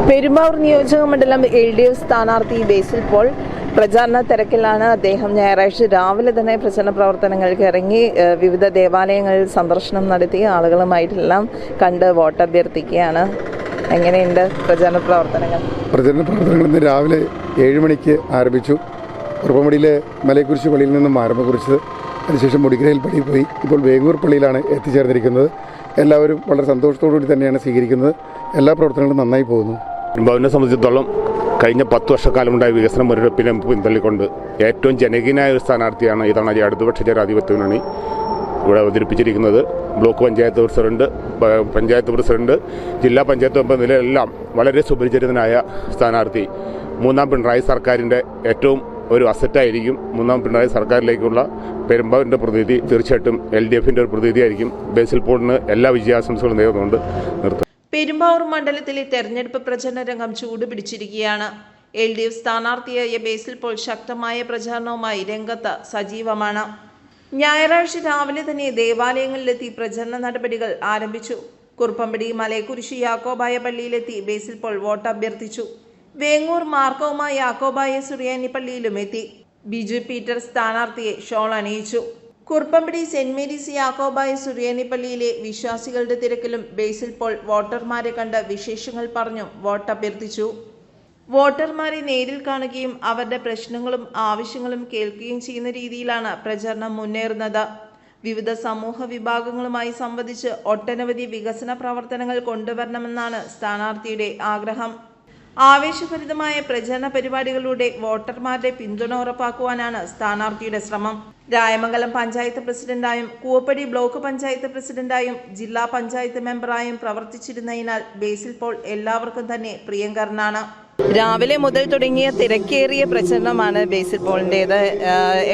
പെരുമ്പാവൂർ നിയോജക മണ്ഡലം LDF സ്ഥാനാർത്ഥി ബേസിൽ പോൾ പ്രചാരണ തിരക്കിലാണ്. അദ്ദേഹം ഞായറാഴ്ച രാവിലെ തന്നെ പ്രചരണ പ്രവർത്തനങ്ങൾക്ക് ഇറങ്ങി വിവിധ ദേവാലയങ്ങളിൽ സന്ദർശനം നടത്തി ആളുകളുമായിട്ടെല്ലാം കണ്ട് വോട്ടഭ്യർത്ഥിക്കുകയാണ്. എങ്ങനെയുണ്ട് പ്രചരണ പ്രവർത്തനങ്ങൾ? ഇന്ന് രാവിലെ 7 മണിക്ക് ആരംഭിച്ചു. കുറുപ്പമ്പടിയിലെ മലയക്കുരിശ് പള്ളിയിൽ നിന്നും ആരംഭം കുറിച്ചത്. അതിനുശേഷം മുടിക്കരയിൽ പള്ളിയിൽ പോയി ഇപ്പോൾ വേങ്ങൂർ പള്ളിയിലാണ് എത്തിച്ചേർന്നിരിക്കുന്നത്. എല്ലാവരും വളരെ സന്തോഷത്തോടുകൂടി തന്നെയാണ് സ്വീകരിക്കുന്നത്. എല്ലാ പ്രവർത്തനങ്ങളും നന്നായി പോകുന്നു. പെരുമ്പാവൂരിനെ സംബന്ധിച്ചിടത്തോളം കഴിഞ്ഞ 10 വർഷക്കാലമുണ്ടായ വികസന മുരടിപ്പിനെ പിന്തള്ളിക്കൊണ്ട് ഏറ്റവും ജനകീയനായ ഒരു സ്ഥാനാർത്ഥിയാണ് ഇത്തവണ ഇടതുപക്ഷ ജനാധിപത്യ മുന്നണി ഇവിടെ അവതരിപ്പിച്ചിരിക്കുന്നത്. ബ്ലോക്ക് പഞ്ചായത്ത് പ്രസിഡന്റ്, ജില്ലാ പഞ്ചായത്ത് മെമ്പർ നിലയിലെല്ലാം വളരെ സുപരിചിതനായ സ്ഥാനാർത്ഥി. മൂന്നാം പിണറായി സർക്കാരിൻ്റെ ഏറ്റവും ഒരു അസറ്റായിരിക്കും. മൂന്നാം പിണറായി സർക്കാരിലേക്കുള്ള പെരുമ്പാവൂരിൻ്റെ പ്രതിനിധി തീർച്ചയായിട്ടും LDFൻ്റെ ഒരു പ്രതിനിധിയായിരിക്കും. ബേസിൽ പോളിന് എല്ലാ വിജയാശംസകളും നേർന്നുകൊണ്ട് നിർത്തും. പെരുമ്പാവൂർ മണ്ഡലത്തിലെ തെരഞ്ഞെടുപ്പ് പ്രചരണ രംഗം ചൂടുപിടിച്ചിരിക്കുകയാണ്. LDF സ്ഥാനാർത്ഥിയായ ബേസിൽ പോൾ ശക്തമായ പ്രചാരണവുമായി രംഗത്ത് സജീവമാണ്. ഞായറാഴ്ച രാവിലെ തന്നെ ദേവാലയങ്ങളിലെത്തി പ്രചരണ നടപടികൾ ആരംഭിച്ചു. കുറുപ്പമ്പടി മലയക്കുരിശ് യാക്കോബായ പള്ളിയിലെത്തി ബേസിൽ പോൾ വോട്ട് അഭ്യർത്ഥിച്ചു. വേങ്ങൂർ മാർക്കോമ യാക്കോബായ സുറിയാനി പള്ളിയിലും എത്തി. ബിജു പീറ്റർ സ്ഥാനാർത്ഥിയെ ഷോൾ അണിയിച്ചു. കുറുപ്പമ്പടി സെന്റ് മേരീസ് യാക്കോബായ സുറിയാനി പള്ളിയിലെ വിശ്വാസികളുടെ തിരക്കിലും ബേസിൽ പോൾ വോട്ടർമാരെ കണ്ട് വിശേഷങ്ങൾ പറഞ്ഞും വോട്ട് അഭ്യർത്ഥിച്ചു. വോട്ടർമാരെ നേരിൽ കാണുകയും അവരുടെ പ്രശ്നങ്ങളും ആവശ്യങ്ങളും കേൾക്കുകയും ചെയ്യുന്ന രീതിയിലാണ് പ്രചരണം മുന്നേറുന്നത്. വിവിധ സമൂഹ വിഭാഗങ്ങളുമായി സംവദിച്ച് ഒട്ടനവധി വികസന പ്രവർത്തനങ്ങൾ കൊണ്ടുവരണമെന്നാണ് സ്ഥാനാർത്ഥിയുടെ ആഗ്രഹം. ആവേശഭരിതമായ പ്രചരണ പരിപാടികളിലൂടെ വോട്ടർമാരുടെ പിന്തുണ ഉറപ്പാക്കുവാനാണ് സ്ഥാനാർത്ഥിയുടെ ശ്രമം. രായമംഗലം പഞ്ചായത്ത് പ്രസിഡന്റായും കൂവപ്പടി ബ്ലോക്ക് പഞ്ചായത്ത് പ്രസിഡന്റായും ജില്ലാ പഞ്ചായത്ത് മെമ്പറായും പ്രവർത്തിച്ചിരുന്നതിനാൽ ബേസിൽ പോൾ എല്ലാവർക്കും തന്നെ പ്രിയങ്കരനാണ്. രാവിലെ മുതൽ തുടങ്ങിയ തിരക്കേറിയ പ്രചരണമാണ് ബേസിൽ പോളിൻ്റേത്.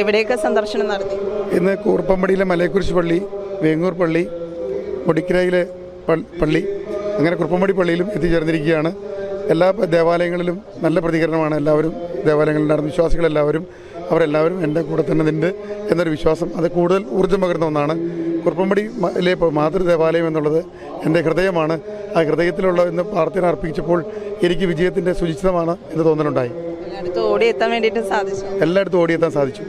എവിടെയൊക്കെ സന്ദർശനം നടത്തി? ഇന്ന് കൂർപ്പമ്പടിയിലെ മലയക്കുരിശ് പള്ളി, വേങ്ങൂർ പള്ളി, മുടിക്കരയിലെ പള്ളി, അങ്ങനെ കുറുപ്പമ്പടി പള്ളിയിലും എത്തിച്ചേർന്നിരിക്കുകയാണ്. എല്ലാ ദേവാലയങ്ങളിലും നല്ല പ്രതികരണമാണ്. എല്ലാവരും ദേവാലയങ്ങളിൽ നടന്ന വിശ്വാസികളെല്ലാവരും അവരെല്ലാവരും എൻ്റെ കൂടെ തന്നെ ഉണ്ട് എന്നൊരു വിശ്വാസം, അത് കൂടുതൽ ഊർജ്ജം പകർന്ന ഒന്നാണ്. കുറുപ്പമ്പടിയിലെ മാതൃദേവാലയം എന്നുള്ളത് എൻ്റെ ഹൃദയമാണ്. ആ ഹൃദയത്തിലുള്ള ഇന്ന് പ്രാർത്ഥന അർപ്പിച്ചപ്പോൾ എനിക്ക് വിജയത്തിൻ്റെ സുനിശ്ചിതമാണ് എന്ന് തോന്നലുണ്ടായി. എല്ലായിടത്തും ഓടിയെത്താൻ സാധിച്ചു.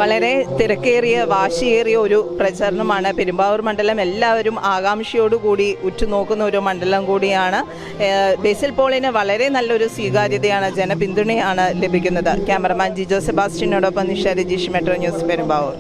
വളരെ തിരക്കേറിയ വാശിയേറിയ ഒരു പ്രചരണമാണ്. പെരുമ്പാവൂർ മണ്ഡലം എല്ലാവരും ആകാംക്ഷയോടുകൂടി ഉറ്റുനോക്കുന്ന ഒരു മണ്ഡലം കൂടിയാണ്. ബേസിൽ പോളിന് വളരെ നല്ലൊരു സ്വീകാര്യതയാണ്, ജനപിന്തുണയാണ് ലഭിക്കുന്നത്. ക്യാമറമാൻ ജിജോ സെബാസ്റ്റ്യനോടൊപ്പം നിഷ രജീഷ്, മെട്രോ ന്യൂസ്, പെരുമ്പാവൂർ.